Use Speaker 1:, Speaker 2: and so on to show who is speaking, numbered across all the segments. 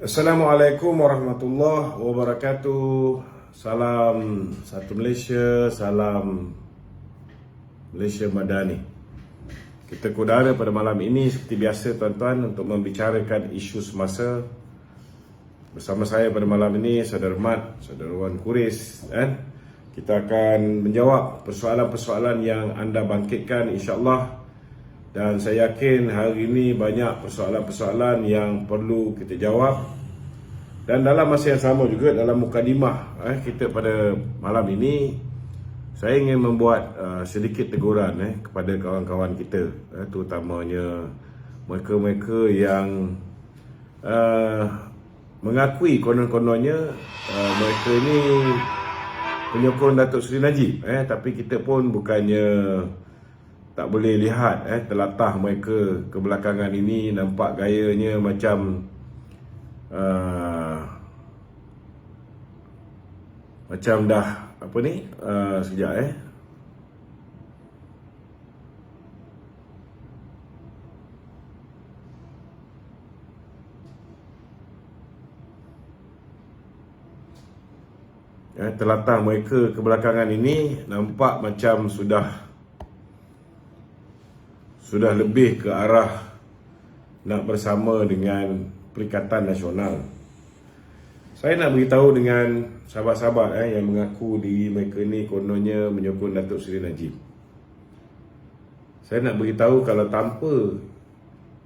Speaker 1: Assalamualaikum warahmatullahi wabarakatuh. Salam satu Malaysia, salam Malaysia Madani. Kita kudara pada malam ini seperti biasa tuan-tuan untuk membicarakan isu semasa. Bersama saya pada malam ini Saudara Mat, Saudara Wan Kuris, kita akan menjawab persoalan-persoalan yang anda bangkitkan insya-Allah. Dan saya yakin hari ini banyak persoalan-persoalan yang perlu kita jawab. Dan dalam masa yang sama juga, dalam mukadimah kita pada malam ini, saya ingin membuat sedikit teguran kepada kawan-kawan kita, terutamanya mereka-mereka yang mengakui konon-kononnya mereka ini penyokong Datuk Seri Najib, tapi kita pun bukannya tak boleh lihat telatah mereka kebelakangan ini, nampak gayanya macam macam dah apa ni, sekejap telatah mereka kebelakangan ini nampak macam sudah lebih ke arah nak bersama dengan Perikatan Nasional. Saya nak beritahu dengan sahabat-sahabat yang mengaku diri mereka ni kononnya menyokong Datuk Seri Najib. Saya nak beritahu kalau tanpa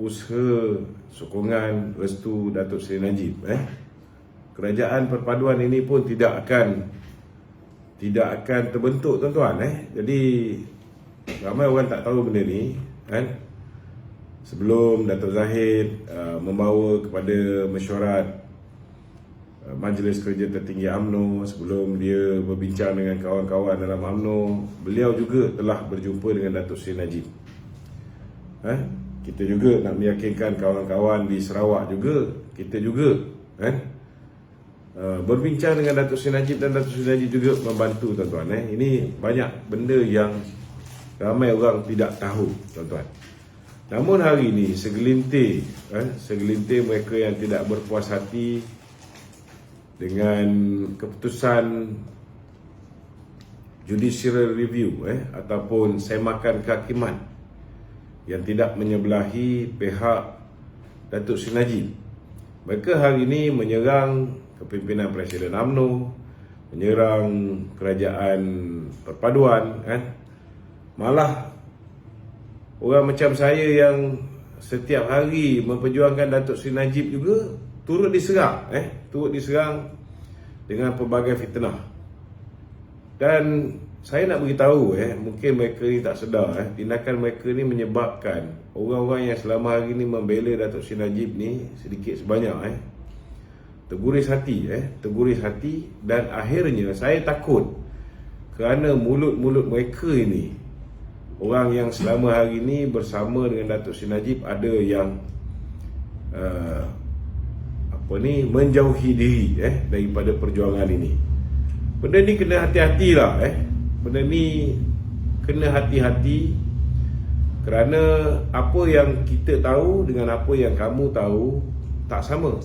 Speaker 1: usaha sokongan restu Datuk Seri Najib, kerajaan perpaduan ini pun tidak akan terbentuk tuan-tuan. Jadi ramai orang tak tahu benda ni sebelum Datuk Zahid membawa kepada mesyuarat Majlis Kerja Tertinggi UMNO, sebelum dia berbincang dengan kawan-kawan dalam UMNO, beliau juga telah berjumpa dengan Datuk Seri Najib. Kita juga nak meyakinkan kawan-kawan di Sarawak juga, kita juga berbincang dengan Datuk Seri Najib, dan Datuk Seri Najib juga membantu tuan-tuan. Ini banyak benda yang ramai orang tidak tahu tuan-tuan. Namun hari ini segelintir mereka yang tidak berpuas hati dengan keputusan judicial review ataupun semakan kehakiman yang tidak menyebelahi pihak Datuk Seri Najib. Mereka hari ini menyerang kepimpinan Presiden UMNO, menyerang kerajaan perpaduan. Malah orang macam saya yang setiap hari memperjuangkan Datuk Seri Najib juga turut diserang dengan pelbagai fitnah. Dan saya nak beritahu mungkin mereka ni tak sedar, tindakan mereka ni menyebabkan orang-orang yang selama hari ni membela Datuk Seri Najib ni sedikit sebanyak terguris hati, dan akhirnya saya takut kerana mulut-mulut mereka ini, orang yang selama hari ini bersama dengan Datuk Seri Najib, ada yang menjauhi diri daripada perjuangan ini. Benda ni kena hati-hatilah. Benda ni kena hati-hati, kerana apa yang kita tahu dengan apa yang kamu tahu tak sama.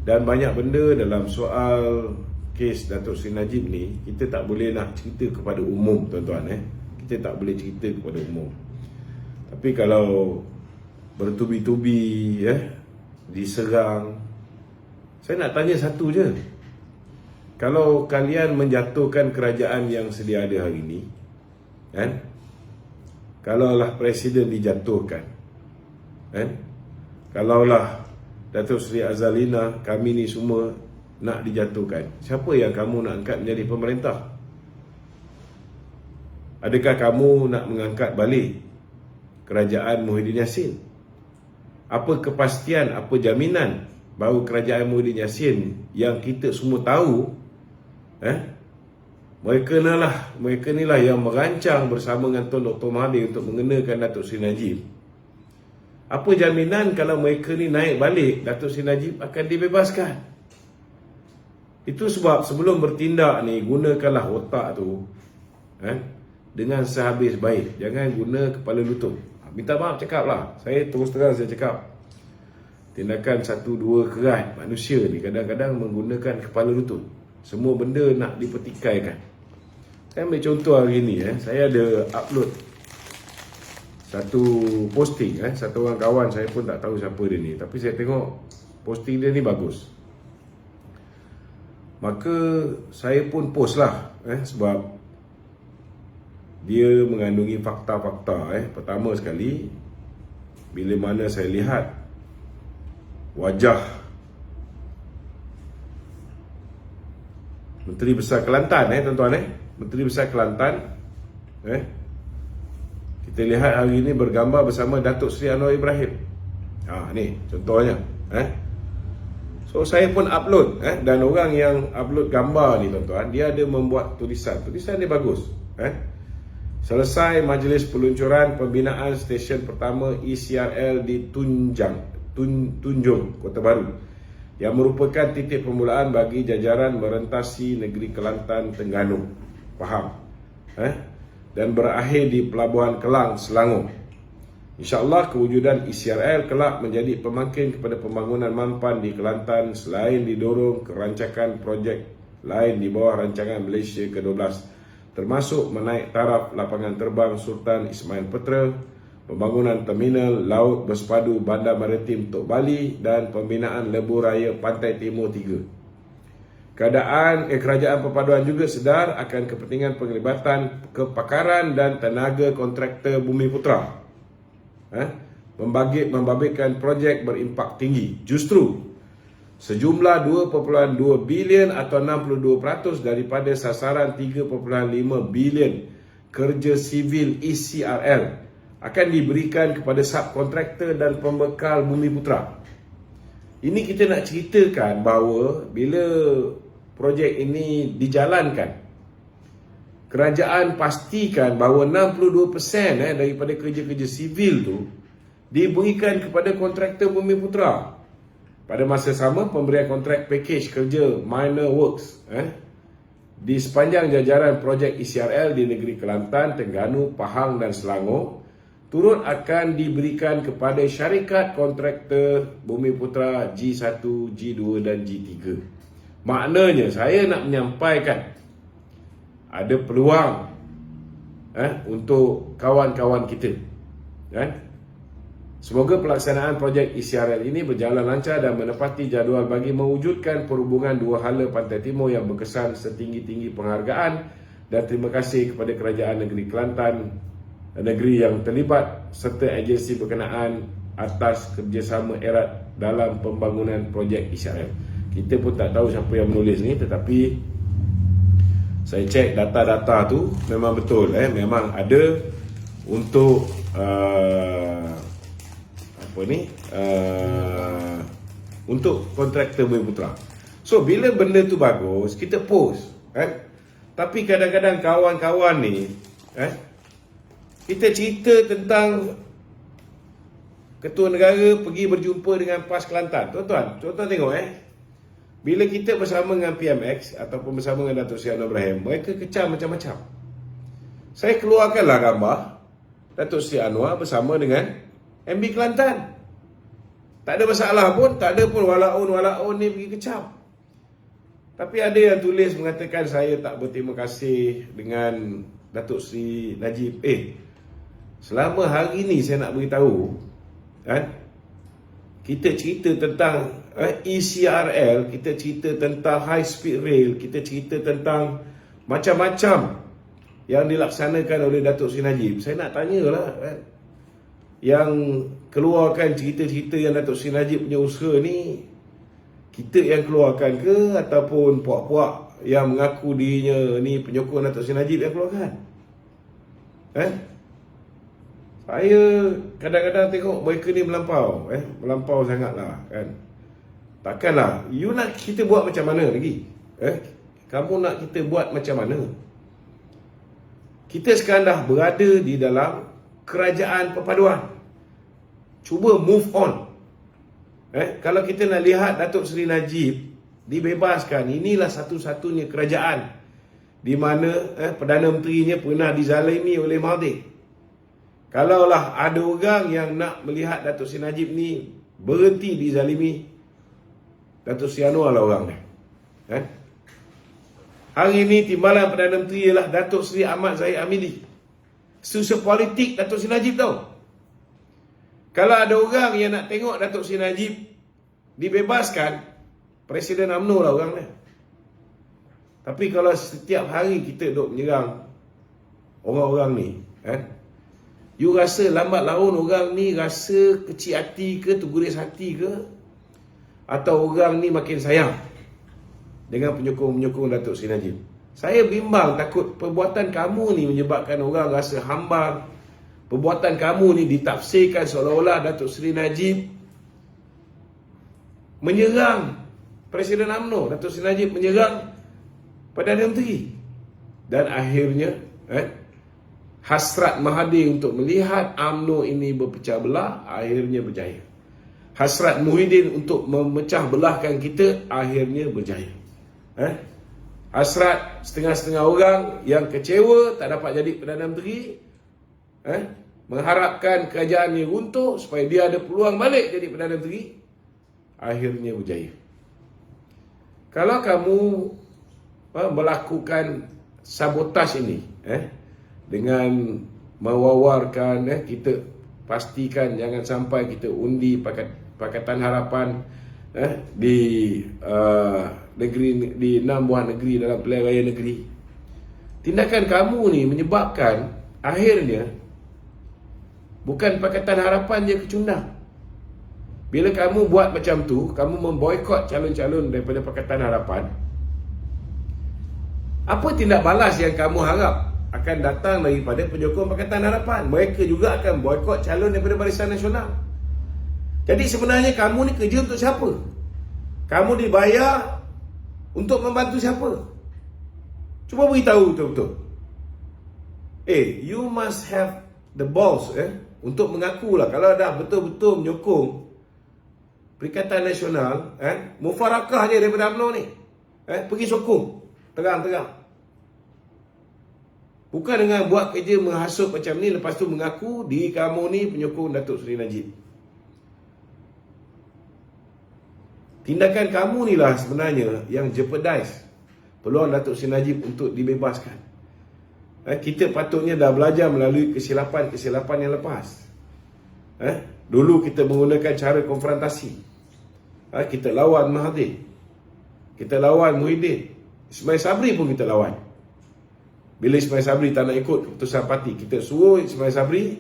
Speaker 1: Dan banyak benda dalam soal kes Datuk Seri Najib ni kita tak boleh nak cerita kepada umum tuan-tuan. Kita tak boleh cerita kepada umum. Tapi kalau bertubi-tubi diserang, saya nak tanya satu je. Kalau kalian menjatuhkan kerajaan yang sedia ada hari ini, kalaulah Presiden dijatuhkan, kalaulah Datuk Seri Azalina, kami ni semua nak dijatuhkan, siapa yang kamu nak angkat menjadi pemerintah? Adakah kamu nak mengangkat balik kerajaan Muhyiddin Yassin? Apa kepastian, apa jaminan bahawa kerajaan Muhyiddin Yassin yang kita semua tahu, mereka ni lah yang merancang bersama dengan Tun Dr. Mahathir untuk mengenakan Datuk Seri Najib. Apa jaminan kalau mereka ni naik balik, Datuk Seri Najib akan dibebaskan? Itu sebab sebelum bertindak ni, gunakanlah otak tu dengan sehabis baik. Jangan guna kepala lutut. Minta maaf cakap lah, saya terus terang saya cakap. tindakan satu dua kerat manusia ni kadang-kadang menggunakan kepala lutut. Semua benda nak dipertikaikan. Saya ambil contoh hari ni, saya ada upload satu posting, satu orang kawan, saya pun tak tahu siapa dia ni, tapi saya tengok posting dia ni bagus. Maka saya pun post lah, sebab dia mengandungi fakta-fakta. Pertama sekali, bila mana saya lihat wajah Menteri Besar Kelantan, tuan-tuan, Menteri Besar Kelantan, kita lihat hari ini bergambar bersama Datuk Seri Anwar Ibrahim. Ni contohnya. So saya pun upload, dan orang yang upload gambar ni, tuan-tuan, dia ada membuat tulisan. Tulisan dia bagus. Selesai majlis peluncuran pembinaan stesen pertama ECRL di Tunjung, Kota Baru, yang merupakan titik permulaan bagi jajaran merentasi negeri Kelantan Terengganu. Faham? Dan berakhir di Pelabuhan Kelang, Selangor. InsyaAllah kewujudan ECRL kelak menjadi pemangkin kepada pembangunan mampan di Kelantan selain didorong kerancakan projek lain di bawah rancangan Malaysia ke-12, termasuk menaik taraf lapangan terbang Sultan Ismail Petra, pembangunan terminal laut bersepadu Bandar Maritim Tok Bali dan pembinaan lebuh raya Pantai Timur 3. Kerajaan Perpaduan juga sedar akan kepentingan penglibatan kepakaran dan tenaga kontraktor Bumiputera membabitkan projek berimpak tinggi. Justru sejumlah 2.2 bilion atau 62% daripada sasaran 3.5 bilion kerja sivil ECRL akan diberikan kepada subkontraktor dan pembekal Bumiputera. Ini kita nak ceritakan bahawa bila projek ini dijalankan, kerajaan pastikan bahawa 62% daripada kerja-kerja sivil tu diberikan kepada kontraktor Bumiputera. Pada masa sama, pemberian kontrak pakej kerja minor works di sepanjang jajaran projek ECRL di negeri Kelantan, Terengganu, Pahang dan Selangor turut akan diberikan kepada syarikat kontraktor Bumiputera G1, G2 dan G3. Maknanya saya nak menyampaikan ada peluang untuk kawan-kawan kita. Semoga pelaksanaan projek ECRL ini berjalan lancar dan menepati jadual bagi mewujudkan perhubungan dua hala Pantai Timur yang berkesan. Setinggi-tinggi penghargaan dan terima kasih kepada Kerajaan Negeri Kelantan, negeri yang terlibat serta agensi berkenaan atas kerjasama erat dalam pembangunan projek ECRL. Kita pun tak tahu siapa yang menulis ni, tetapi saya cek data-data tu memang betul, memang ada untuk untuk kontraktor Bumiputera. So bila benda tu bagus, kita post, tapi kadang-kadang kawan-kawan ni kita cerita tentang Ketua Negara pergi berjumpa dengan PAS Kelantan. Tuan-tuan tengok, bila kita bersama dengan PMX ataupun bersama dengan Datuk Seri Anwar Ibrahim, mereka kecam macam-macam. Saya keluarkanlah gambar Datuk Seri Anwar bersama dengan MB Kelantan. Tak ada masalah pun, tak ada pun walaun ni pergi kecam. Tapi ada yang tulis mengatakan saya tak berterima kasih dengan Datuk Seri Najib. Selama hari ni saya nak beritahu, kita cerita tentang ECRL, kita cerita tentang high speed rail, kita cerita tentang macam-macam yang dilaksanakan oleh Datuk Seri Najib. Saya nak tanyalah, yang keluarkan cerita-cerita yang Datuk Seri Najib punya usaha ni, kita yang keluarkan ke ataupun puak-puak yang mengaku dirinya ni penyokong Datuk Seri Najib yang keluarkan? Saya kadang-kadang tengok mereka ni melampau sangatlah, kan. Takkanlah you nak kita buat macam mana lagi? Kamu nak kita buat macam mana? Kita sekarang dah berada di dalam kerajaan perpaduan. Cuba move on. Kalau kita nak lihat Datuk Seri Najib dibebaskan, inilah satu-satunya kerajaan di mana Perdana Menterinya pernah dizalimi oleh Mahathir. Kalaulah ada orang yang nak melihat Datuk Seri Najib ni berhenti dizalimi Datuk Seri Anwar lah orang ni. Hari ini timbalan Perdana Menteri ialah Datuk Seri Ahmad Zahid Hamidi. Susah politik Datuk Seri Najib tahu. Kalau ada orang yang nak tengok Datuk Seri Najib dibebaskan, Presiden UMNO lah orang ni. Tapi kalau setiap hari kita duk menyerang orang-orang ni, you rasa lambat laun orang ni rasa kecil hati ke, terguris hati ke, atau orang ni makin sayang dengan penyokong-penyokong Datuk Seri Najib? Saya bimbang, takut perbuatan kamu ni menyebabkan orang rasa hambang. Perbuatan kamu ni ditafsirkan seolah-olah Datuk Seri Najib menyerang Presiden UMNO, Datuk Seri Najib menyerang Perdana Menteri. Dan akhirnya hasrat Mahathir untuk melihat UMNO ini berpecah belah akhirnya berjaya. Hasrat Muhyiddin untuk memecah belahkan kita akhirnya berjaya. Hasrat setengah-setengah orang yang kecewa tak dapat jadi Perdana Menteri, mengharapkan kerajaan ini runtuh supaya dia ada peluang balik jadi Perdana Menteri, akhirnya berjaya. Kalau kamu melakukan sabotaj ini dengan mewawarkan, kita pastikan jangan sampai kita undi Pakatan Harapan di negeri, di 6 buah negeri dalam pilihan raya negeri. Tindakan kamu ni menyebabkan akhirnya bukan Pakatan Harapan je kecundang. Bila kamu buat macam tu, kamu memboikot calon-calon daripada Pakatan Harapan, apa tindak balas yang kamu harap akan datang daripada penyokong Pakatan Harapan? Mereka juga akan boikot calon daripada Barisan Nasional. Jadi sebenarnya kamu ni kerja untuk siapa? Kamu dibayar untuk membantu siapa? Cuba beritahu betul-betul. You must have the balls untuk mengakulah kalau dah betul-betul menyokong Perikatan Nasional, mufarakah je daripada UMNO ni. Pergi sokong terang-terang. Bukan dengan buat kerja menghasut macam ni, lepas tu mengaku diri kamu ni penyokong Datuk Seri Najib. Tindakan kamu ni lah sebenarnya yang jeopardize peluang Datuk Seri Najib untuk dibebaskan. Kita patutnya dah belajar melalui kesilapan-kesilapan yang lepas. Dulu kita menggunakan cara konfrontasi. Kita lawan Mahathir, kita lawan Muhyiddin, Ismail Sabri pun kita lawan. Bila Ismail Sabri tak nak ikut keputusan parti, kita suruh Ismail Sabri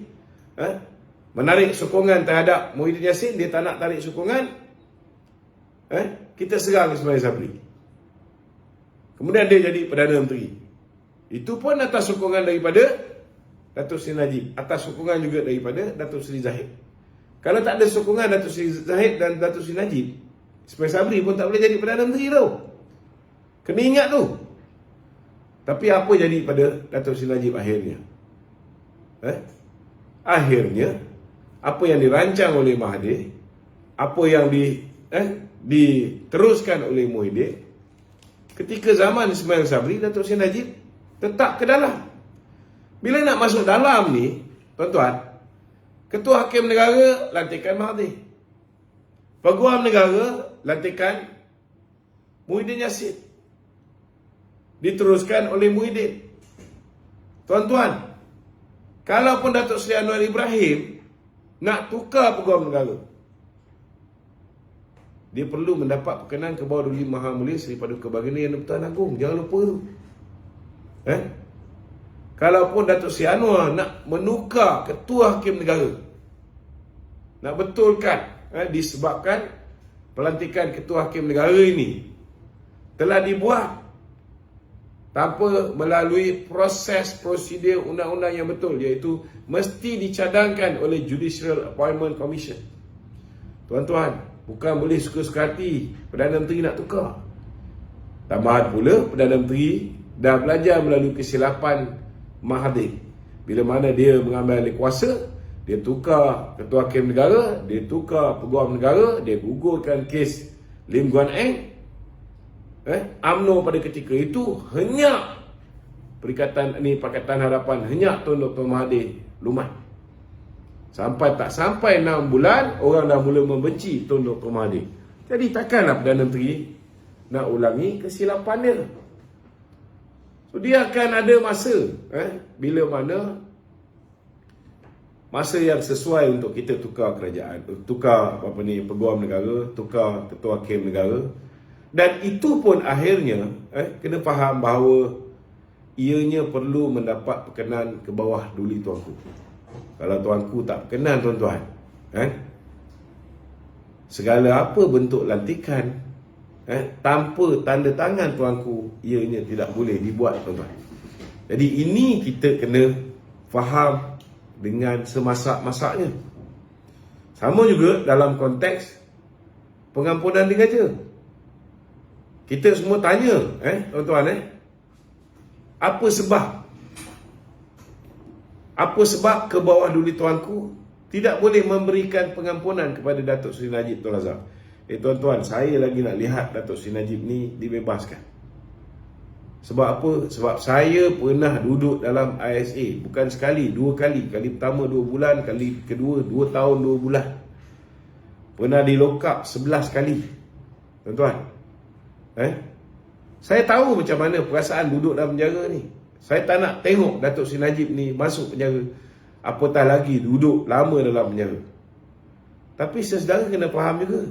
Speaker 1: menarik sokongan terhadap Muhyiddin Yassin. Dia tak nak tarik sokongan, kita serang Ismail Sabri. Kemudian dia jadi Perdana Menteri. Itu pun atas sokongan daripada Datuk Seri Najib, atas sokongan juga daripada Datuk Seri Zahid. Kalau tak ada sokongan Datuk Seri Zahid dan Datuk Seri Najib, Ismail Sabri pun tak boleh jadi Perdana Menteri tau. Kena ingat tu. Tapi apa jadi pada Datuk Seri Najib akhirnya? Akhirnya, apa yang dirancang oleh Mahathir, apa yang diteruskan oleh Muhyiddin, ketika zaman Ismail Sabri, Datuk Seri Najib tetap ke dalam. Bila nak masuk dalam ni, tuan-tuan, Ketua Hakim Negara lantikan Mahathir, Peguam Negara lantikan Muhyiddin Yassin, diteruskan oleh Muhyiddin. Tuan-tuan, kalaupun Datuk Seri Anwar Ibrahim nak tukar Peguam Negara, dia perlu mendapat perkenan ke bawah Duli Maha Mulia Seri Paduka Baginda Yang di-Pertuan Agong. Jangan lupa tu. Kalaupun Datuk Seri Anwar nak menukar Ketua Hakim Negara, nak betulkan disebabkan pelantikan Ketua Hakim Negara ini telah dibuat tanpa melalui proses prosedur undang-undang yang betul, iaitu mesti dicadangkan oleh Judicial Appointment Commission. Tuan-tuan, bukan boleh suka-suka hati Perdana Menteri nak tukar. Tambahan pula, Perdana Menteri dah belajar melalui kesilapan Mahathir. Bila mana dia mengambil alih kuasa, dia tukar Ketua Hakim Negara, dia tukar Peguam Negara, dia gugurkan kes Lim Guan Eng. UMNO pada ketika itu henyak Pakatan Harapan, henyak Tun Dr. Mahathir lumat. Tak sampai 6 bulan, orang dah mula membenci Tun Dr. Mahathir. Jadi takkanlah Perdana Menteri nak ulangi kesilapan dia. So dia akan ada masa, bila mana masa yang sesuai untuk kita tukar kerajaan, tukar peguam negara, tukar ketua KEM negara. Dan itu pun akhirnya kena faham bahawa ianya perlu mendapat perkenan ke bawah duli tuanku. Kalau tuanku tak berkenan tuan-tuan, segala apa bentuk lantikan tanpa tanda tangan tuanku, ianya tidak boleh dibuat tuan-tuan. Jadi ini kita kena faham dengan semasak-masaknya. Sama juga dalam konteks pengampunan diraja. Kita semua tanya, tuan-tuan, apa sebab ke bawah duli tuanku tidak boleh memberikan pengampunan kepada Datuk Seri Najib Tun Razak? Tuan-tuan, saya lagi nak lihat Datuk Seri Najib ni dibebaskan. Sebab apa? Sebab saya pernah duduk dalam ISA. Bukan sekali, 2 kali. Kali pertama 2 bulan, kali kedua 2 tahun 2 bulan. Pernah di lock up 11 kali. Tuan-tuan, saya tahu macam mana perasaan duduk dalam penjara ni. Saya tak nak tengok Datuk Seri Najib ni masuk penjara, apatah lagi duduk lama dalam penjara. Tapi saudara kena faham juga,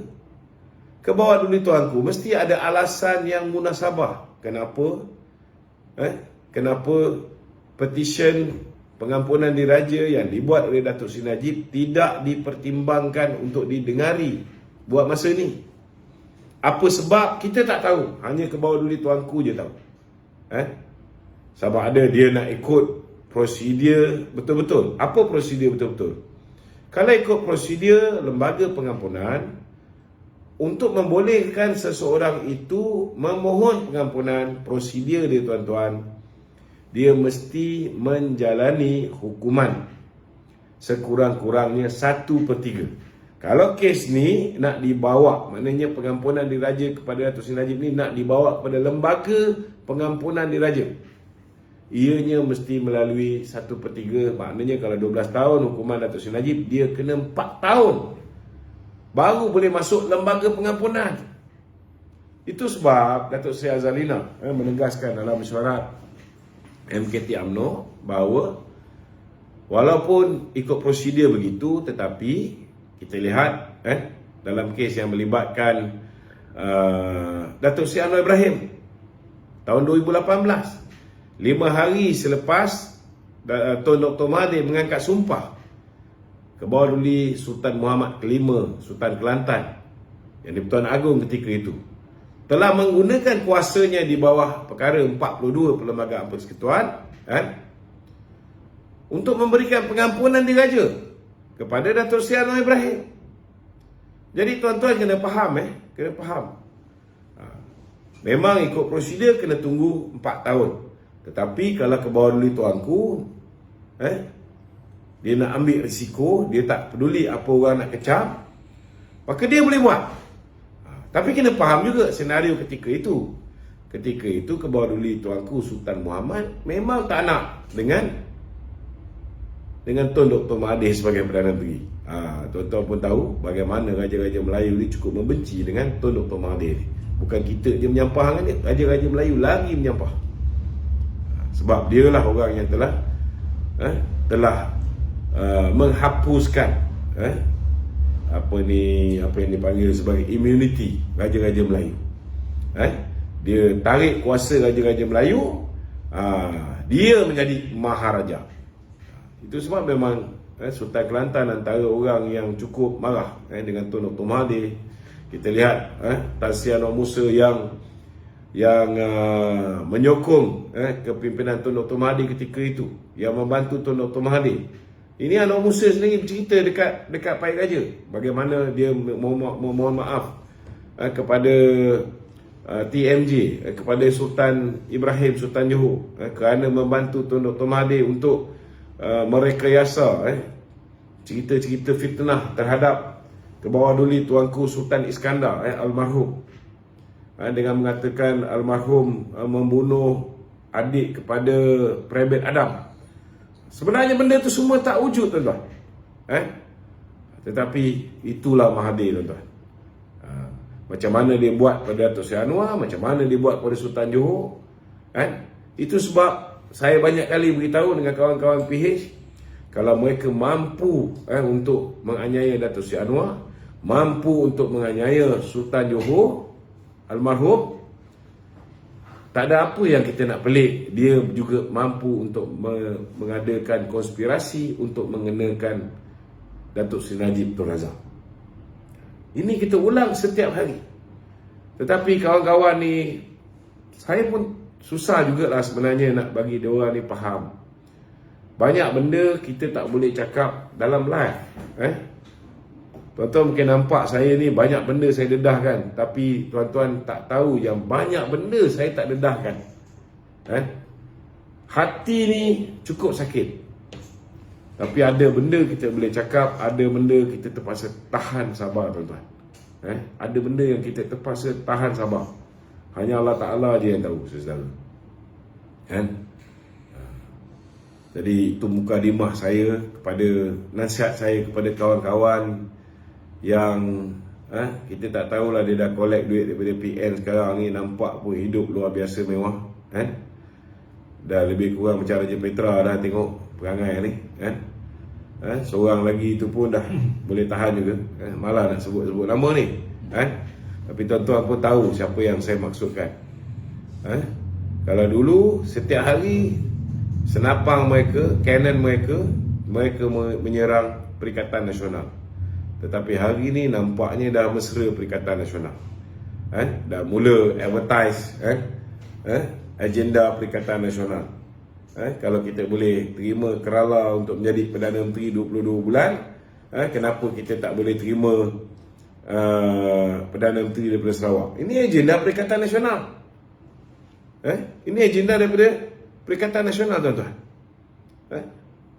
Speaker 1: ke bawah duli tuanku mesti ada alasan yang munasabah. Kenapa? Kenapa petition pengampunan diraja yang dibuat oleh Datuk Seri Najib tidak dipertimbangkan untuk didengari buat masa ni? Apa sebab kita tak tahu. Hanya ke bawah duli tuanku je tahu. Sebab ada dia nak ikut prosedur betul-betul. Apa prosedur betul-betul? Kalau ikut prosedur lembaga pengampunan, untuk membolehkan seseorang itu memohon pengampunan, prosedur dia tuan-tuan, dia mesti menjalani hukuman sekurang-kurangnya 1/3. Kalau kes ni nak dibawa, maknanya pengampunan diraja kepada Datuk Seri Najib ni nak dibawa kepada lembaga pengampunan diraja, ianya mesti melalui 1/3. Maknanya kalau 12 tahun hukuman Datuk Seri Najib, dia kena 4 tahun baru boleh masuk lembaga pengampunan. Itu sebab Datuk Seri Azalina menegaskan dalam mesyuarat MKT UMNO bahawa walaupun ikut prosedur begitu, tetapi kita lihat dalam kes yang melibatkan Datuk Seri Anwar Ibrahim tahun 2018, 5 hari selepas Tun Dr. Mahathir mengangkat sumpah ke bawah duli Sultan Muhammad kelima, Sultan Kelantan, yang di-Pertuan Agong ketika itu, telah menggunakan kuasanya di bawah perkara 42 Perlembagaan Persekutuan untuk memberikan pengampunan diraja kepada Datuk Seri Anwar Ibrahim. Jadi tuan-tuan kena faham, kena faham. Memang ikut prosedur kena tunggu 4 tahun. Tetapi kalau ke bawah duli tuanku, dia nak ambil risiko, dia tak peduli apa orang nak kecam, maka dia boleh buat. Tapi kena faham juga senario ketika itu. Ketika itu ke bawah duli tuanku Sultan Muhammad memang tak nak dengan Tun Dr. Mahathir sebagai Perdana Menteri. Tuan-tuan pun tahu bagaimana raja-raja Melayu ni cukup membenci dengan Tun Dr. Mahathir. Bukan kita je menyampah dengan dia, raja-raja Melayu lagi menyampah. Sebab dia lah orang yang telah menghapuskan apa yang dipanggil sebagai immunity raja-raja Melayu. Dia tarik kuasa raja-raja Melayu, dia menjadi maharaja. Itu sebab memang Sultan Kelantan antara orang yang cukup marah dengan Tun Dr. Mahathir. Kita lihat Tan Sri Anwar Musa yang menyokong kepimpinan Tun Dr. Mahathir ketika itu, yang membantu Tun Dr. Mahathir. Ini Anwar Musa sendiri bercerita dekat Pahit Raja bagaimana dia memohon maaf kepada TMJ, kepada Sultan Ibrahim Sultan Johor kerana membantu Tun Dr. Mahathir untuk merekayasa cerita-cerita fitnah terhadap ke bawah duli tuanku Sultan Iskandar almarhum, dengan mengatakan almarhum membunuh adik kepada Private Adam. Sebenarnya benda tu semua tak wujud, tuan-tuan. Tetapi itulah Mahathir, tuan-tuan. Macam mana dia buat pada Datuk Seri Anwar, macam mana dia buat pada Sultan Johor. Itu sebab saya banyak kali beritahu dengan kawan-kawan PH, kalau mereka mampu untuk menganiaya Datuk Seri Anwar, mampu untuk menganiaya Sultan Johor almarhum, tak ada apa yang kita nak pelik. Dia juga mampu untuk mengadakan konspirasi untuk mengenakan Datuk Seri Najib Tun Razak. Ini kita ulang setiap hari. Tetapi kawan-kawan ni, saya pun susah jugalah sebenarnya nak bagi diorang ni faham. Banyak benda kita tak boleh cakap dalam live. Tuan-tuan mungkin nampak saya ni banyak benda saya dedahkan, tapi tuan-tuan tak tahu yang banyak benda saya tak dedahkan. Hati ni cukup sakit, tapi ada benda kita boleh cakap, ada benda kita terpaksa tahan sabar, tuan-tuan. Ada benda yang kita terpaksa tahan sabar. Hanya Allah Ta'ala je yang tahu, saudara. Jadi itu mukadimah saya kepada, nasihat saya kepada kawan-kawan yang kita tak tahulah dia dah collect duit daripada PN sekarang ni, nampak pun hidup luar biasa mewah. Dah lebih kurang macam Raja Petra dah tengok perangai ni. Seorang lagi tu pun dah boleh tahan juga. Malah nak sebut-sebut nama ni. Tapi tuan-tuan pun tahu siapa yang saya maksudkan. Kalau dulu setiap hari senapang mereka, kanan mereka menyerang Perikatan Nasional. Tetapi hari ni nampaknya dah mesra Perikatan Nasional. Dah mula advertise agenda Perikatan Nasional. Kalau kita boleh terima Kerala untuk menjadi Perdana Menteri 22 bulan, kenapa kita tak boleh terima Perdana Menteri daripada Sarawak? Ini agenda Perikatan Nasional. Ini agenda daripada Perikatan Nasional, tuan-tuan.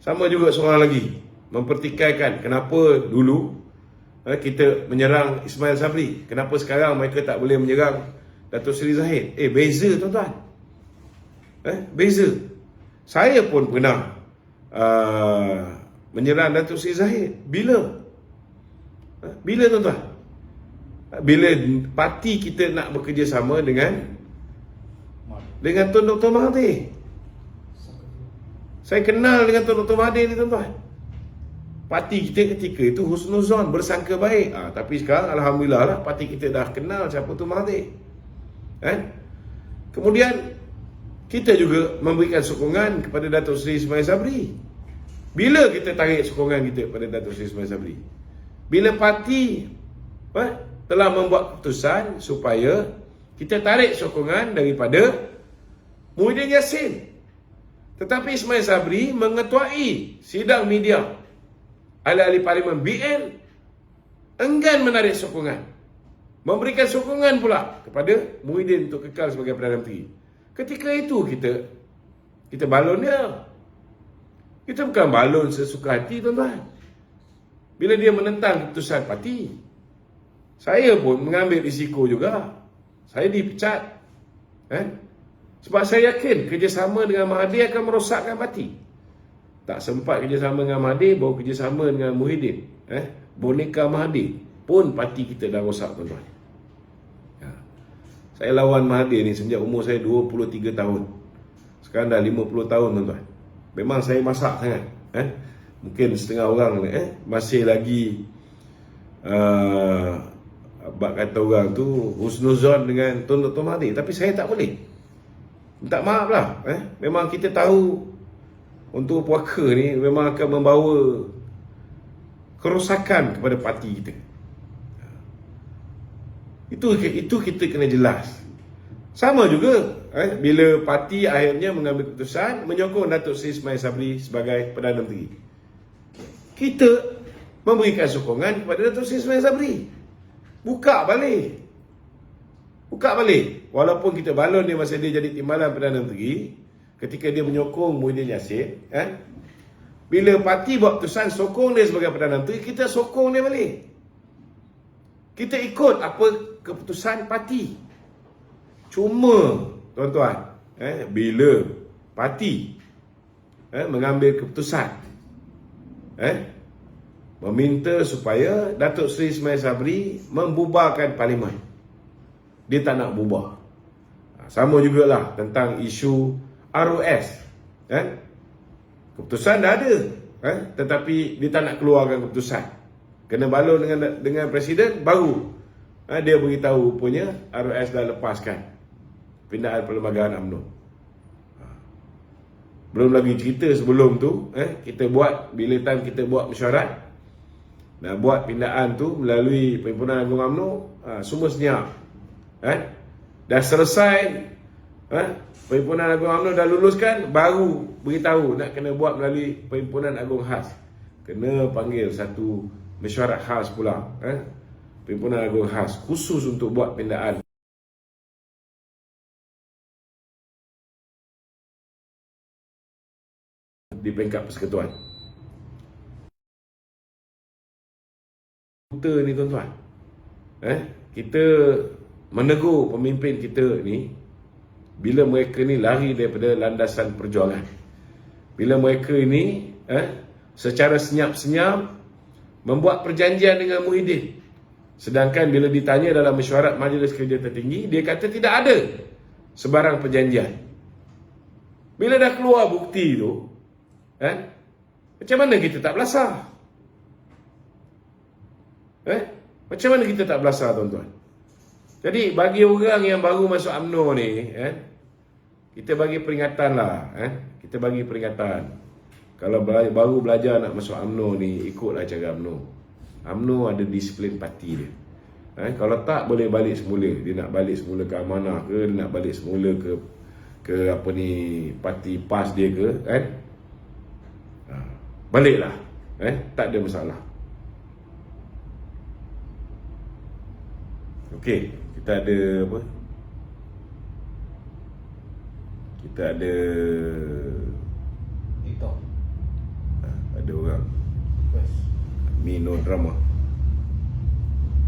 Speaker 1: Sama juga seorang lagi mempertikaikan kenapa dulu kita menyerang Ismail Sabri, kenapa sekarang mereka tak boleh menyerang Datuk Seri Zahid. Beza, tuan-tuan. Beza. Saya pun pernah menyerang Datuk Seri Zahid. Bila? Bila, tuan-tuan? Bila parti kita nak bekerjasama dengan Tun Dr. Mahathir. Saya kenal dengan Tun Dr. Mahathir ni, tuan-tuan. Parti kita ketika itu husnuzon, bersangka baik. Tapi sekarang alhamdulillah lah, parti kita dah kenal siapa tu Mahathir. Kemudian kita juga memberikan sokongan kepada Datuk Seri Ismail Sabri. Bila kita tarik sokongan kita kepada Datuk Seri Ismail Sabri? Bila parti telah membuat keputusan supaya kita tarik sokongan daripada Muhyiddin Yassin. Tetapi Ismail Sabri mengetuai sidang media, ahli-ahli Parlimen BN enggan menarik sokongan, memberikan sokongan pula kepada Muhyiddin untuk kekal sebagai Perdana Menteri. Ketika itu kita balon dia. Kita bukan balon sesuka hati, tuan-tuan. Bila dia menentang keputusan parti, saya pun mengambil risiko juga. Saya dipecat. Sebab saya yakin kerjasama dengan Mahathir akan merosakkan parti. Tak sempat kerjasama dengan Mahathir, baru kerjasama dengan Muhyiddin. Boneka Mahathir pun parti kita dah rosak, tuan-tuan. Saya lawan Mahathir ni sejak umur saya 23 tahun. Sekarang dah 50 tahun, tuan-tuan. Memang saya masak sangat. Mungkin setengah orang masih lagi bak kata orang tu husnuzon dengan Tun Dr. Mahathir. Tapi saya tak boleh. Minta maaf lah. Memang kita tahu untuk puaka ni memang akan membawa kerosakan kepada parti kita. Itu kita kena jelas. Sama juga bila parti akhirnya mengambil keputusan menyokong Datuk Seri Ismail Sabri sebagai Perdana Menteri. Kita memberikan sokongan kepada Datuk Seri Ismail Sabri. Buka balik. Walaupun kita balon dia masa dia jadi timbalan Perdana Menteri, ketika dia menyokong Muhyiddin Yassin, bila parti buat keputusan sokong dia sebagai Perdana Menteri, kita sokong dia balik. Kita ikut apa keputusan parti. Cuma, tuan-tuan, bila parti mengambil keputusan meminta supaya Datuk Seri Ismail Sabri membubarkan Parlimen. Dia tak nak bubar. Sama jugalah tentang isu ROS. Keputusan dah ada, tetapi dia tak nak keluarkan keputusan. Kena balon dengan Presiden, baru dia beritahu rupanya ROS dah lepaskan pindahan perlembagaan UMNO. Belum lagi cerita sebelum tu, kita buat, bila time kita buat mesyuarat, nak buat pindahan tu melalui Perhimpunan Agung UMNO, semua senyap. Dah selesai, Perhimpunan Agung UMNO dah luluskan, baru beritahu nak kena buat melalui Perhimpunan Agung Khas. Kena panggil satu mesyuarat khas pula, Perhimpunan Agung Khas, khusus untuk buat pindahan di peringkat persekutuan. Kita ni tuan-tuan, kita menegur pemimpin kita ni bila mereka ni lari daripada landasan perjuangan. Bila mereka ni secara senyap-senyap membuat perjanjian dengan Muhyiddin, sedangkan bila ditanya dalam mesyuarat Majlis Kerja Tertinggi, dia kata tidak ada sebarang perjanjian. Bila dah keluar bukti tu, macam mana kita tak belasah? Macam mana kita tak belasah, tuan-tuan? Jadi bagi orang yang baru masuk UMNO ni, kita bagi peringatan lah, kita bagi peringatan. Kalau baru belajar nak masuk UMNO ni, ikutlah cara UMNO. UMNO ada disiplin parti dia. Kalau tak, boleh balik semula. Dia nak balik semula ke amanah ke, dia nak balik semula ke apa ni, parti PAS dia ke, baliklah, tak ada masalah. Okey, kita ada apa? Kita ada
Speaker 2: TikTok.
Speaker 1: Ada orang Mino Drama.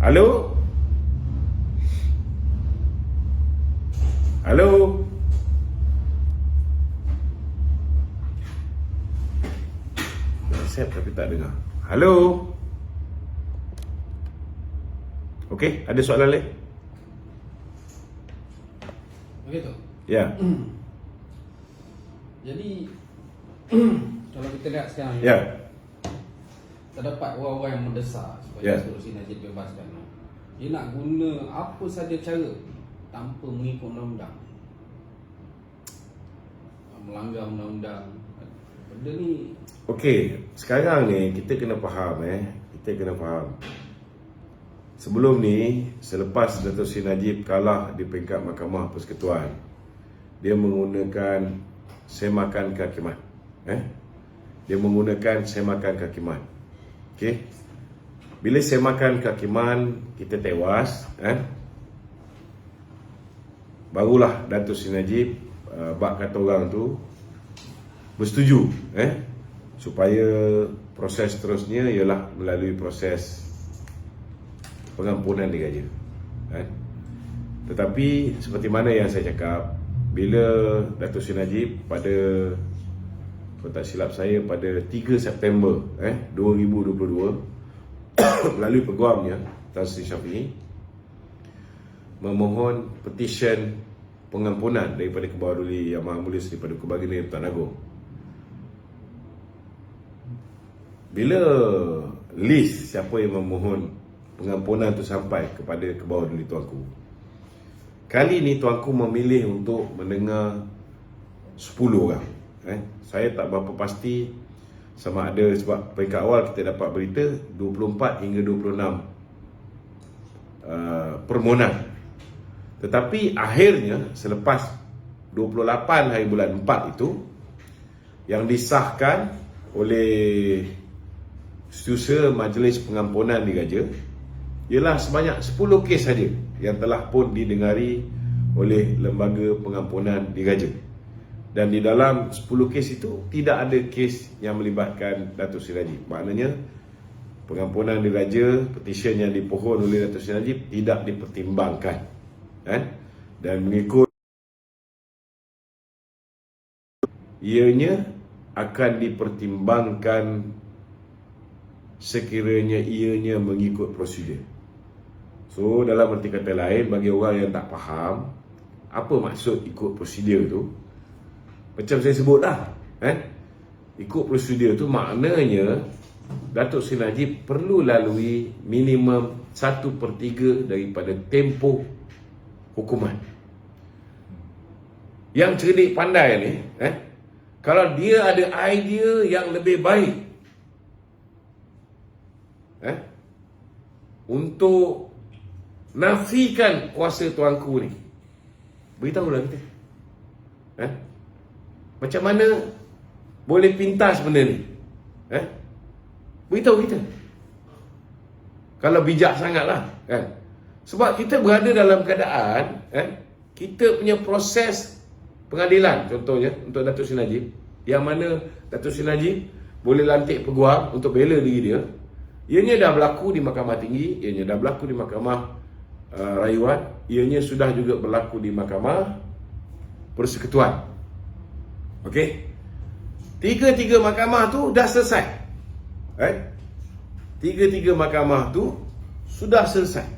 Speaker 1: Halo? Halo? Accept tapi tak dengar. Halo? Okey, ada soalan lain?
Speaker 2: Begitu.
Speaker 1: Ya.
Speaker 2: Jadi kalau kita lihat sekarang ni,
Speaker 1: Ya.
Speaker 2: terdapat orang-orang yang mendesak
Speaker 1: Ya.
Speaker 2: supaya Datuk Seri Najib bebaskan. Dia nak guna apa saja cara tanpa mengikut undang-undang, melanggar undang-undang. Benda ni
Speaker 1: Okey, sekarang ni kita kena faham, kita kena faham. Sebelum ni, selepas Datuk Seri Najib kalah di peringkat Mahkamah Persekutuan, dia menggunakan semakan kehakiman. Dia menggunakan semakan kehakiman. Okey. Bila semakan kehakiman, kita tewas, barulah Datuk Seri Najib, bak kata orang tu, bersetuju, supaya proses seterusnya ialah melalui proses pengampunan diraja. Tetapi seperti mana yang saya cakap, bila Datuk Seri Najib pada, kalau tak silap saya, pada 3 September 2022 melalui peguamnya Tan Sri Syafiee memohon petisyen pengampunan daripada Kebawah Duli Yang Maha Mulia Seri Paduka Baginda Tuan Agong. Bila list siapa yang memohon pengampunan tu sampai kepada Kebawah Duli Tuanku, kali ni Tuanku memilih untuk mendengar 10 orang. Saya tak berapa pasti sama ada, sebab peringkat awal kita dapat berita 24 hingga 26 permohonan. Tetapi akhirnya selepas 28 hari bulan 4 itu, yang disahkan oleh Setiausaha Majlis Pengampunan Diraja ialah sebanyak 10 kes saja yang telah pun didengari oleh Lembaga Pengampunan Diraja. Dan di dalam 10 kes itu tidak ada kes yang melibatkan Datuk Seri Najib. Maknanya pengampunan diraja, petisyen yang dipohon oleh Datuk Seri Najib tidak dipertimbangkan. Dan mengikut ianya akan dipertimbangkan sekiranya ianya mengikut prosedur. So dalam arti kata lain, bagi orang yang tak faham apa maksud ikut prosedur tu, macam saya sebut dah, ikut prosedur tu maknanya Datuk Seri Najib perlu lalui minimum 1/3 daripada tempoh hukuman. Yang cerdik pandai ni, kalau dia ada idea yang lebih baik untuk nafikan kuasa tuanku ni, beritahulah kita. Macam mana boleh pintas benda ni? Beritahu kita. Kalau bijak sangatlah, kan? Sebab kita berada dalam keadaan kita punya proses pengadilan, contohnya untuk Datuk Seri Najib, yang mana Datuk Seri Najib boleh lantik peguam untuk bela diri dia. Ianya dah berlaku di Mahkamah Tinggi, ianya dah berlaku di Mahkamah Rayuan, ianya sudah juga berlaku di Mahkamah Persekutuan. Okey. Tiga-tiga mahkamah tu dah selesai. Tiga-tiga mahkamah tu sudah selesai.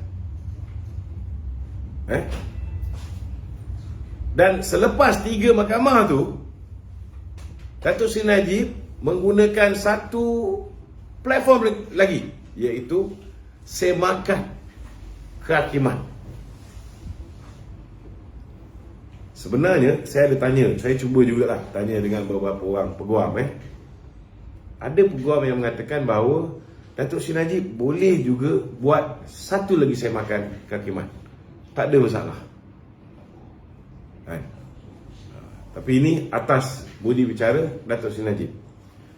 Speaker 1: Dan selepas 3 mahkamah tu, Datuk Seri Najib menggunakan satu platform lagi, iaitu semakan kehakiman. Sebenarnya saya ada tanya, saya cuba jugalah tanya dengan beberapa orang peguam. Ada peguam yang mengatakan bahawa Datuk Seri Najib boleh juga buat satu lagi semakan kehakiman, tak ada masalah. Tapi ini atas budi bicara Datuk Seri Najib.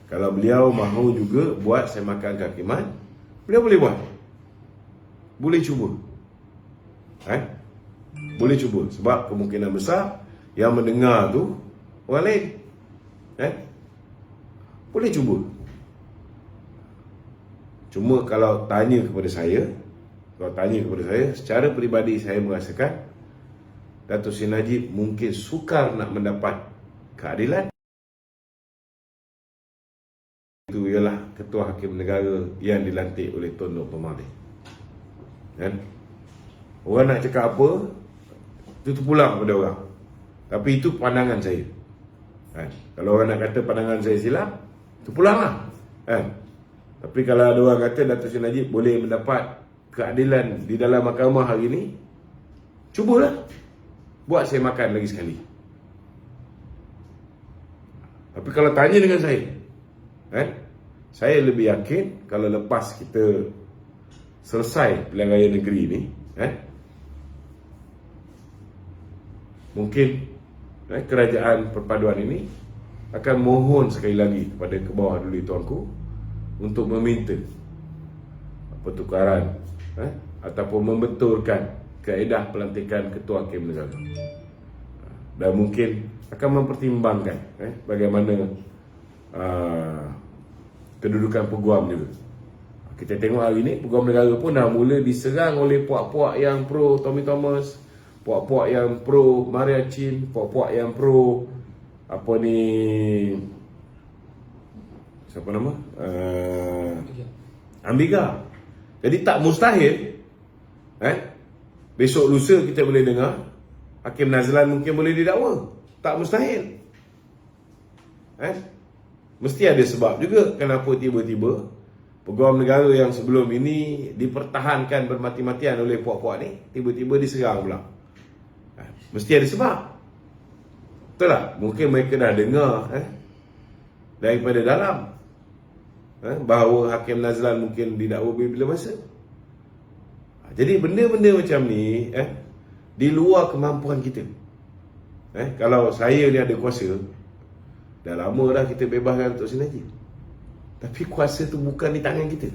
Speaker 1: Kalau beliau mahu juga buat semakan kehakiman, beliau boleh buat. Boleh cuba. Boleh cuba. Sebab kemungkinan besar yang mendengar tu orang lain. Boleh cuba. Cuma kalau tanya kepada saya, secara peribadi saya merasakan Datuk Seri Najib mungkin sukar nak mendapat keadilan. Itu ialah Ketua Hakim Negara yang dilantik oleh Tun Dr. Mahathir. Orang nak cakap apa, itu terpulang pada orang. Tapi itu pandangan saya. Kalau orang nak kata pandangan saya silap, terpulanglah. Tapi kalau ada orang kata Datuk Seri Najib boleh mendapat keadilan di dalam mahkamah hari ini, cubalah. Buat saya makan lagi sekali. Tapi kalau tanya dengan saya lebih yakin kalau lepas kita selesai pilihan raya negeri ni, mungkin kerajaan perpaduan ini akan mohon sekali lagi kepada ke bawah dulu tuanku untuk meminta pertukaran ataupun membetulkan kaedah pelantikan Ketua Hakim Negara. Dan mungkin akan mempertimbangkan bagaimana kedudukan peguam juga. Kita tengok hari ini peguam negara pun dah mula diserang oleh puak-puak yang pro Tommy Thomas, puak-puak yang pro Maria Chin, puak-puak yang pro siapa nama? Ambiga. Jadi tak mustahil besok lusa kita boleh dengar Hakim Nazlan mungkin boleh didakwa. Tak mustahil. Mesti ada sebab juga kenapa tiba-tiba peguam negara yang sebelum ini dipertahankan bermati-matian oleh puak-puak ni tiba-tiba diserang pula. Mesti ada sebab. Betul tak? Mungkin mereka dah dengar daripada dalam bahawa Hakim Nazlan mungkin didakwa bila masa. Jadi benda-benda macam ni di luar kemampuan kita. Kalau saya ni ada kuasa, dah lama dah kita bebaskan Datuk Seri Najib. Tapi kuasa tu bukan di tangan kita.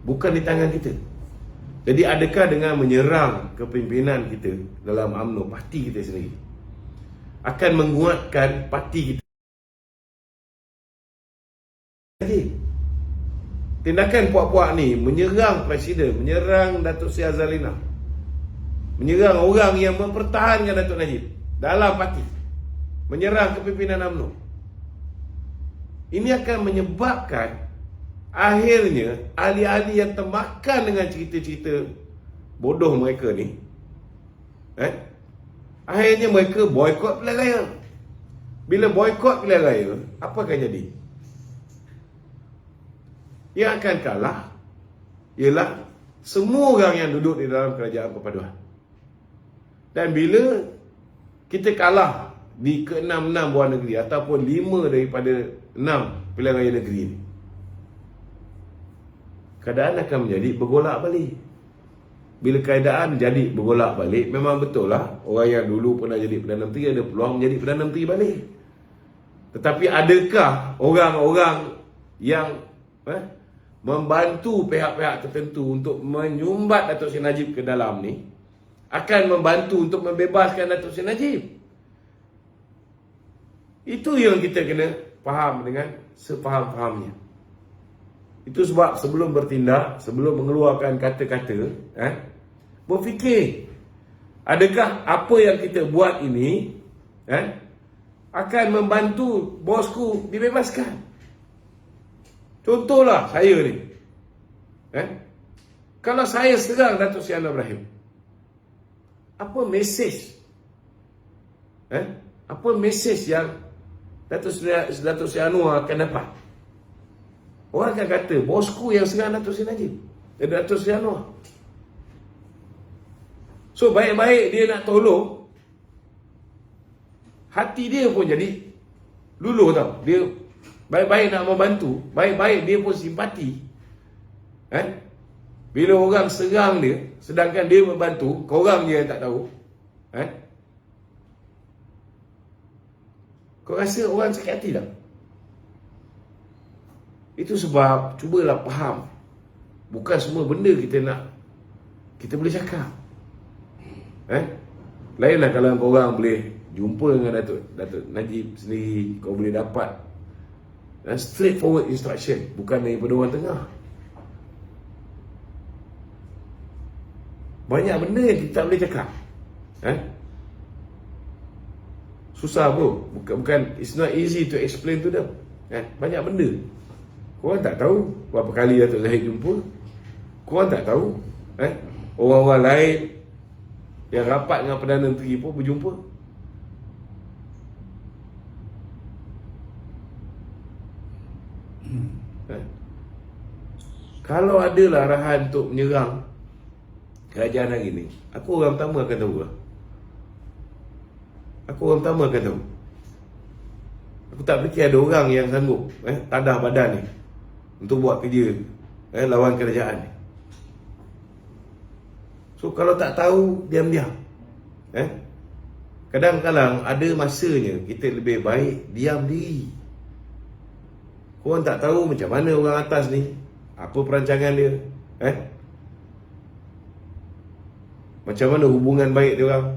Speaker 1: Bukan di tangan kita. Jadi adakah dengan menyerang kepimpinan kita dalam UMNO, parti kita sendiri, akan menguatkan parti kita? Jadi tindakan puak-puak ni menyerang Presiden, menyerang Datuk Seri Azalina, menyerang orang yang mempertahankan Datuk Najib dalam parti, menyerang kepimpinan UMNO. ini akan menyebabkan akhirnya ahli-ahli yang termakan dengan cerita-cerita bodoh mereka ni, akhirnya mereka boikot pilihan raya. Bila boikot pilihan raya, apa akan jadi? Yang akan kalah ialah semua orang yang duduk di dalam kerajaan perpaduan. Dan bila kita kalah di ke-6 buah negeri ataupun 5 daripada 6 pilihan raya negeri ini, keadaan akan menjadi bergolak balik. Bila keadaan jadi bergolak balik, memang betul lah orang yang dulu pernah jadi Perdana Menteri ada peluang menjadi Perdana Menteri balik. Tetapi adakah orang-orang yang membantu pihak-pihak tertentu untuk menyumbat Datuk Seri Najib ke dalam ni akan membantu untuk membebaskan Datuk Seri Najib? Itu yang kita kena faham dengan sepaham-fahamnya. Itu sebab sebelum bertindak, sebelum mengeluarkan kata-kata, berfikir, adakah apa yang kita buat ini akan membantu bosku dibebaskan? Contohlah saya ni, kalau saya serang Datuk Seri Anwar Ibrahim, apa mesej? Apa mesej yang Datuk Seri Anwar akan dapat? Orang akan kata, bosku yang serang Datuk Seri Najib, Datuk Seri Anwar. So baik-baik dia nak tolong, hati dia pun jadi luluh tau. Dia baik-baik nak membantu, baik-baik dia pun simpati. Bila orang serang dia, sedangkan dia membantu, korang je yang tak tahu. Kau rasa orang sakit hati tak? Itu sebab cubalah faham, bukan semua benda kita boleh cakap. Lainlah kalau korang boleh jumpa dengan Datuk Najib sendiri, kau boleh dapat straightforward instruction, bukan daripada orang tengah. Banyak benda yang kita tak boleh cakap. Susah bro, bukan it's not easy to explain to them. Banyak benda korang tak tahu. Berapa kali Datuk Zahid jumpa, korang tak tahu. Orang-orang lain yang rapat dengan Perdana Menteri pun berjumpa. Kalau adalah arahan untuk menyerang kerajaan hari ni, aku orang pertama akan tahu lah. Aku orang pertama akan tahu. Aku tak fikir ada orang yang sanggup tadah badan ni untuk buat kerja lawan kerajaan ni. So kalau tak tahu, diam-diam. Kadang-kadang ada masanya kita lebih baik diam diri. Korang tak tahu macam mana orang atas ni, apa perancangan dia, macam mana hubungan baik dia orang.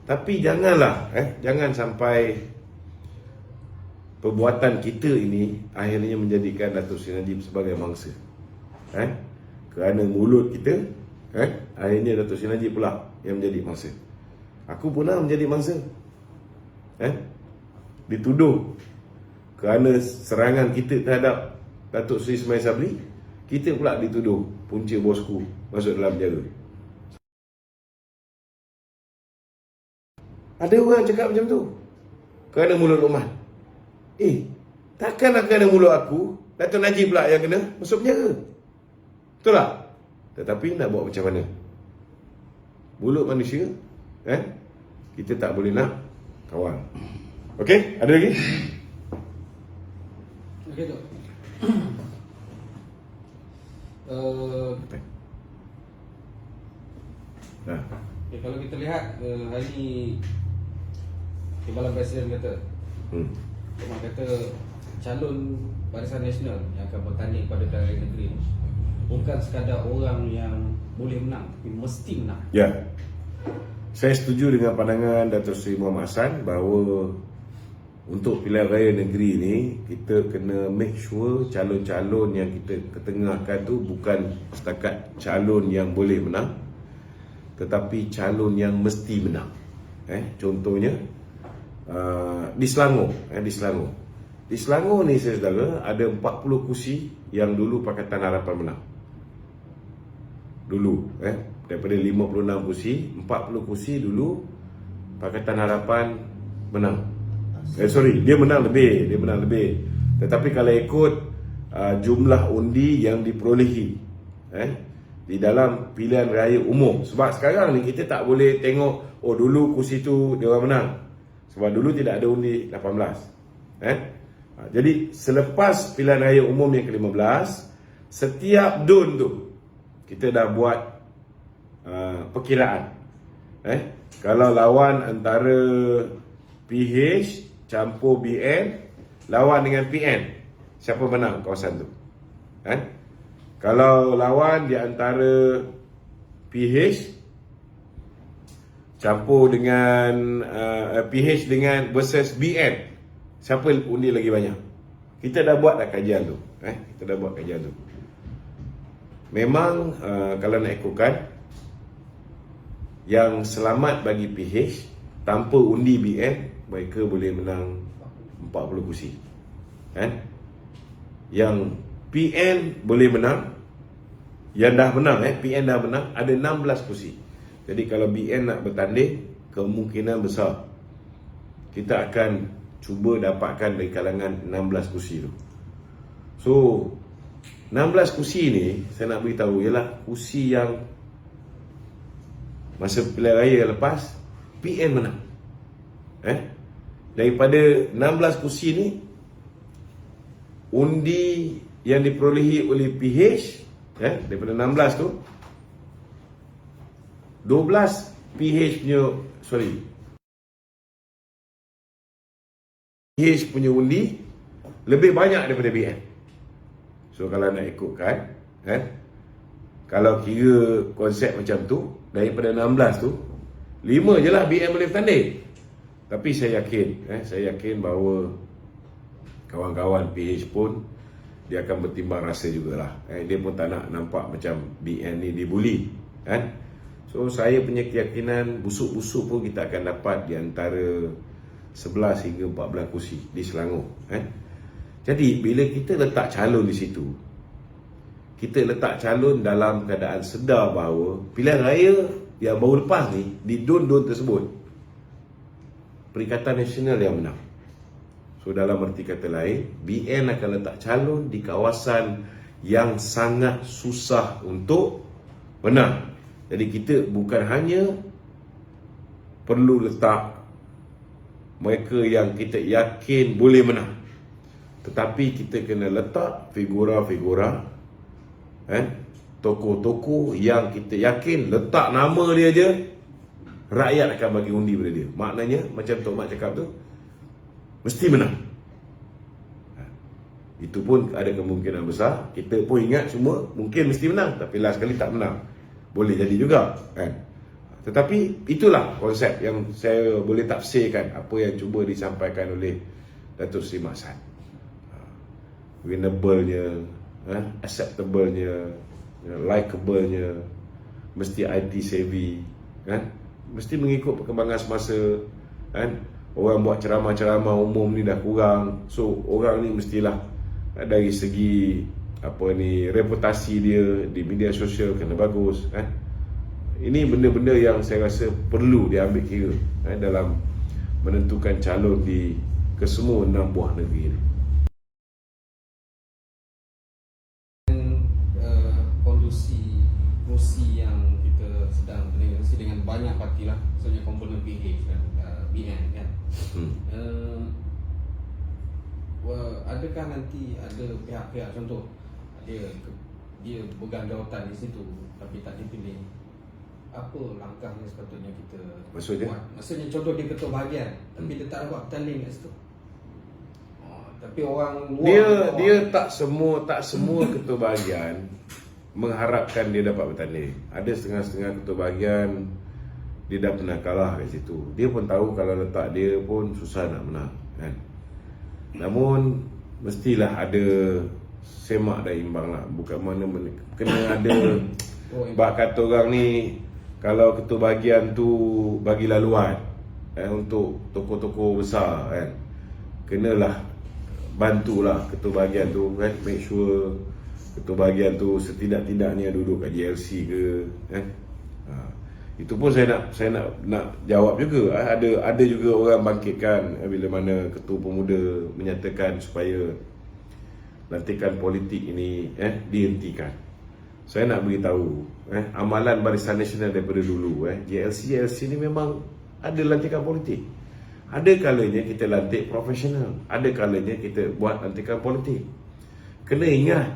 Speaker 1: Tapi janganlah, jangan sampai perbuatan kita ini akhirnya menjadikan Datuk Seri Najib sebagai mangsa. Kerana mulut kita, akhirnya Datuk Seri Najib pula yang menjadi mangsa. Aku pernah menjadi mangsa, dituduh kerana serangan kita terhadap Datuk Seri Ismail Sabri, kita pula dituduh punca bosku masuk dalam penjara. Ada orang cakap macam tu kerana mulut Luqman. Takkanlah kerana mulut aku Datuk Najib pula yang kena masuk penjara. Betul tak? Tetapi nak buat macam mana? Mulut manusia, kita tak boleh nak kawal. Okey, ada lagi?
Speaker 2: Okey tu. Kalau kita lihat hari ni Timbalan Presiden kata, Luqman kata calon Barisan Nasional yang akan bertanding pada pilihan raya negeri ni bukan sekadar orang yang boleh menang, tapi mesti menang.
Speaker 1: Ya, saya setuju dengan pandangan Datuk Seri Mohamad Hassan bahawa untuk pilihan raya negeri ni kita kena make sure calon-calon yang kita ketengahkan tu bukan setakat calon yang boleh menang, tetapi calon yang mesti menang. Contohnya di Selangor, Di Selangor ni saudara, ada 40 kursi yang dulu Pakatan Harapan menang. Dulu daripada 56 kursi, 40 kursi dulu Pakatan Harapan menang. Dia menang lebih. Tetapi kalau ikut jumlah undi yang diperolehi di dalam pilihan raya umum. Sebab sekarang ni kita tak boleh tengok dulu kursi tu dia orang menang. Sebab dulu tidak ada undi 18. Jadi selepas pilihan raya umum yang ke-15, setiap DUN tu kita dah buat perkiraan. Kalau lawan antara PH campur BN lawan dengan PN, siapa menang kawasan tu? Kalau lawan di antara PH campur dengan PH dengan versus BN, siapa undi lagi banyak? Kita dah buat kajian tu. Memang kalau nak ikutkan, yang selamat bagi PH tanpa undi BN, mereka boleh menang 40 kursi. Yang PN boleh menang, yang dah menang PN dah menang, ada 16 kursi. Jadi kalau BN nak bertanding, kemungkinan besar kita akan cuba dapatkan dari kalangan 16 kursi tu. So 16 kursi ni saya nak beritahu ialah kursi yang masa pilihan raya lepas PN menang. Daripada 16 kursi ni, undi yang diperolehi oleh PH daripada 16 tu, 12 PH punya undi lebih banyak daripada BN. So kalau nak ikutkan, kalau kira konsep macam tu, daripada 16 tu 5 je lah BN boleh bertanding. Tapi saya yakin bahawa kawan-kawan PH pun dia akan bertimbang rasa jugalah. Dia pun tak nak nampak macam BN ni dibuli. So saya punya keyakinan busuk-busuk pun kita akan dapat di antara 11 hingga 14 kursi di Selangor. Jadi bila kita letak calon di situ, kita letak calon dalam keadaan sedar bahawa pilihan raya yang baru lepas ni, di DUN-DUN tersebut, Perikatan Nasional yang menang. So dalam erti kata lain, BN akan letak calon di kawasan yang sangat susah untuk menang. Jadi kita bukan hanya perlu letak mereka yang kita yakin boleh menang, tetapi kita kena letak figura-figura, tokoh-tokoh yang kita yakin letak nama dia je, rakyat akan bagi undi pada dia. Maknanya macam Tok Mat cakap tu, mesti menang. Itu pun ada kemungkinan besar. Kita pun ingat semua mungkin mesti menang, tapi last kali tak menang. Boleh jadi juga, Tetapi itulah konsep yang saya boleh tafsirkan apa yang cuba disampaikan oleh Datuk Seri Mat Sat. Winnable-nya, acceptable-nya, likeable-nya, mesti IT savvy, mesti mengikut perkembangan semasa, Orang buat ceramah-ceramah umum ni dah kurang. So orang ni mestilah dari segi reputasi dia di media sosial kena bagus, Ini benda-benda yang saya rasa perlu diambil kira dalam menentukan calon di kesemua 6 buah negeri ini.
Speaker 2: Kongsi yang kita sedang bernegosiasi dengan banyak parti lah, maksudnya komponen PH dan BN kan. Adakah nanti ada pihak-pihak, contoh dia pegang jawatan di situ tapi tak dipilih, apa langkah yang sepatutnya kita buat? Maksudnya contoh dia ketua bahagian tapi dia tak dapat bertanding kat situ. Tapi orang luar
Speaker 1: dia tak semua ketua bahagian mengharapkan dia dapat bertanding. Ada setengah-setengah ketua bahagian dia dah pernah kalah kat situ. Dia pun tahu kalau letak dia pun susah nak menang, Namun mestilah ada semak dan imbang lah. Bukan mana kena ada bak kata orang ni, kalau ketua bahagian tu bagi laluan untuk tokoh-tokoh besar, kenalah bantulah ketua bahagian tu kan, make sure ketua bahagian tu setidak-tidaknya duduk kat JLC ke kan. Itu pun saya nak jawab juga. Ada juga orang bangkitkan bila mana ketua pemuda menyatakan supaya lantikan politik ini dihentikan. Saya nak beritahu amalan Barisan Nasional daripada dulu JLC ni memang ada lantikan politik. Ada kalanya kita lantik profesional, ada kalanya kita buat lantikan politik. Kena ingat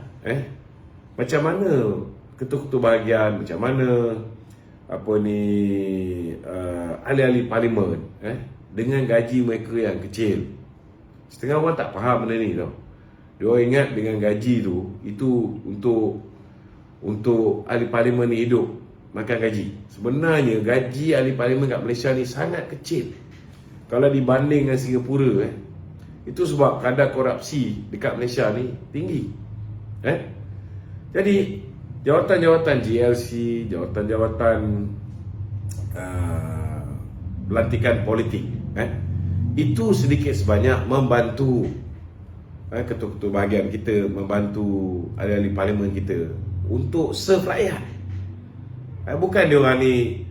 Speaker 1: macam mana ketua-ketua bahagian, macam mana ahli-ahli parlimen dengan gaji mereka yang kecil. Setengah orang tak faham benda ni tau. Dia orang ingat dengan gaji tu itu untuk ahli parlimen ni hidup makan gaji. Sebenarnya gaji ahli parlimen kat Malaysia ni sangat kecil kalau dibanding dengan Singapura. Itu sebab kadar korupsi dekat Malaysia ni tinggi. Jadi jawatan-jawatan GLC, jawatan-jawatan pelantikan politik itu sedikit sebanyak membantu ketua-ketua bahagian kita, membantu ahli-ahli parlimen kita untuk serve rakyat. Bukan dia orang ni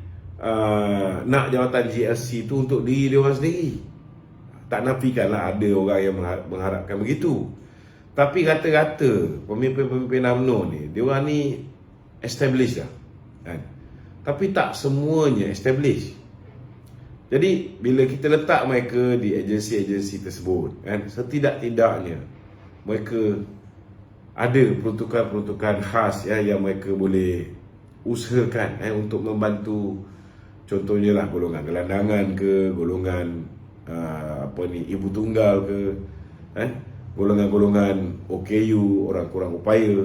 Speaker 1: nak jawatan GLC tu untuk diri dia orang sendiri. Tak nafikanlah ada orang yang mengharapkan begitu. Tapi rata-rata pemimpin-pemimpin UMNO ni, dia orang ni establish dah kan? Tapi tak semuanya establish. Jadi bila kita letak mereka di agensi-agensi tersebut setidak-tidaknya mereka ada peruntukan-peruntukan khas yang mereka boleh usahakan untuk membantu. Contohnya lah golongan gelandangan ke, golongan ibu tunggal ke, golongan-golongan OKU, orang kurang upaya,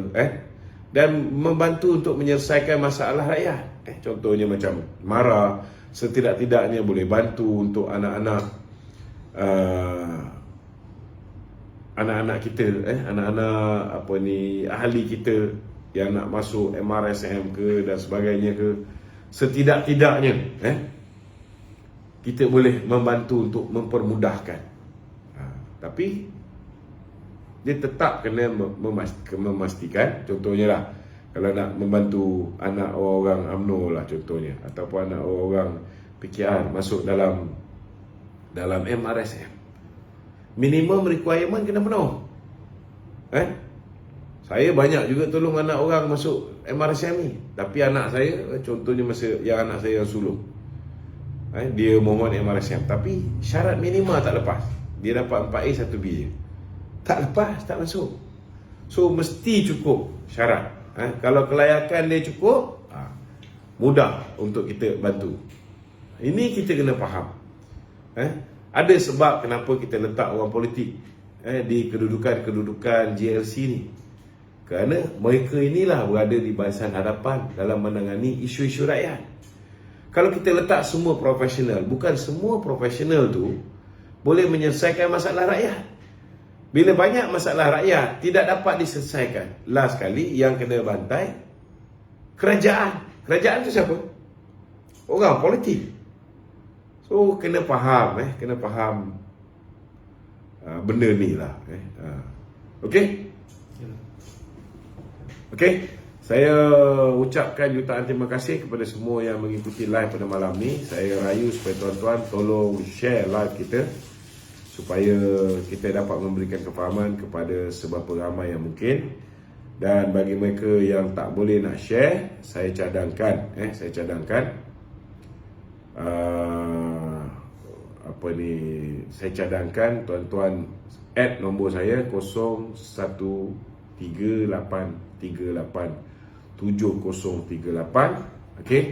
Speaker 1: dan membantu untuk menyelesaikan masalah rakyat. Contohnya macam MARA, setidak-tidaknya boleh bantu untuk anak-anak kita, anak-anak ahli kita yang nak masuk MRSM ke dan sebagainya ke. Setidak-tidaknya kita boleh membantu untuk mempermudahkan. Tapi dia tetap kena memastikan, contohnya lah kalau nak membantu anak orang UMNO lah contohnya, ataupun anak orang PKR masuk dalam MRSM, minimum requirement kena penuh. Saya banyak juga tolong anak orang masuk MRSM ni, tapi anak saya contohnya masa yang anak saya yang sulung, dia mohon MRSM tapi syarat minima tak lepas. Dia dapat 4A 1B je, tak lepas, tak masuk. So mesti cukup syarat. Kalau kelayakan dia cukup, mudah untuk kita bantu. Ini kita kena faham. Ada sebab kenapa kita letak orang politik di kedudukan GLC ni. Kerana mereka inilah berada di barisan hadapan dalam menangani isu-isu rakyat. Kalau kita letak semua profesional, bukan semua profesional tu boleh menyelesaikan masalah rakyat. Bila banyak masalah rakyat tidak dapat diselesaikan, last sekali yang kena bantai kerajaan. Kerajaan tu siapa? Orang politik. So kena faham kena faham benda ni lah. Okey? Okey, saya ucapkan jutaan terima kasih kepada semua yang mengikuti live pada malam ni. Saya rayu supaya tuan-tuan tolong share live kita supaya kita dapat memberikan kefahaman kepada seberapa ramai yang mungkin. Dan bagi mereka yang tak boleh nak share, saya cadangkan saya cadangkan tuan-tuan add nombor saya 0138387038. okey,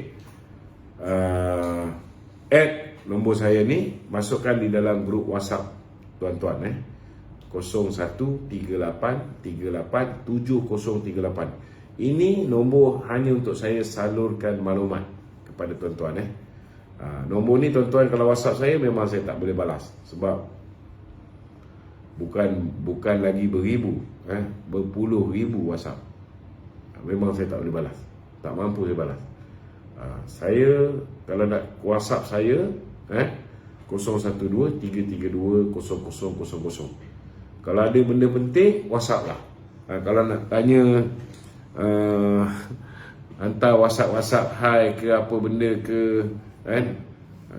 Speaker 1: add nombor saya ni, masukkan di dalam grup WhatsApp tuan-tuan 0138387038. Ini nombor hanya untuk saya salurkan maklumat kepada tuan-tuan nombor ni tuan-tuan, kalau WhatsApp saya memang saya tak boleh balas sebab bukan lagi beribu, berpuluh ribu WhatsApp. Memang saya tak boleh balas, tak mampu saya balas. Saya kalau nak WhatsApp saya 012-332-0000. Kalau ada benda penting, WhatsApp lah. Kalau nak tanya hantar WhatsApp hai ke apa benda ke, kan?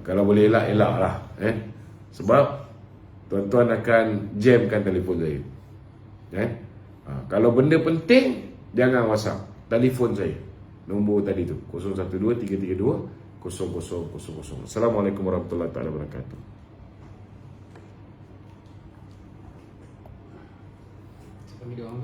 Speaker 1: Kalau boleh elak lah, kan? Sebab tuan-tuan akan jamkan telefon saya, kan? Kalau benda penting, jangan WhatsApp, telefon saya. Nombor tadi tu 0123320000. Assalamualaikum warahmatullahi wabarakatuh.
Speaker 2: Kami doang.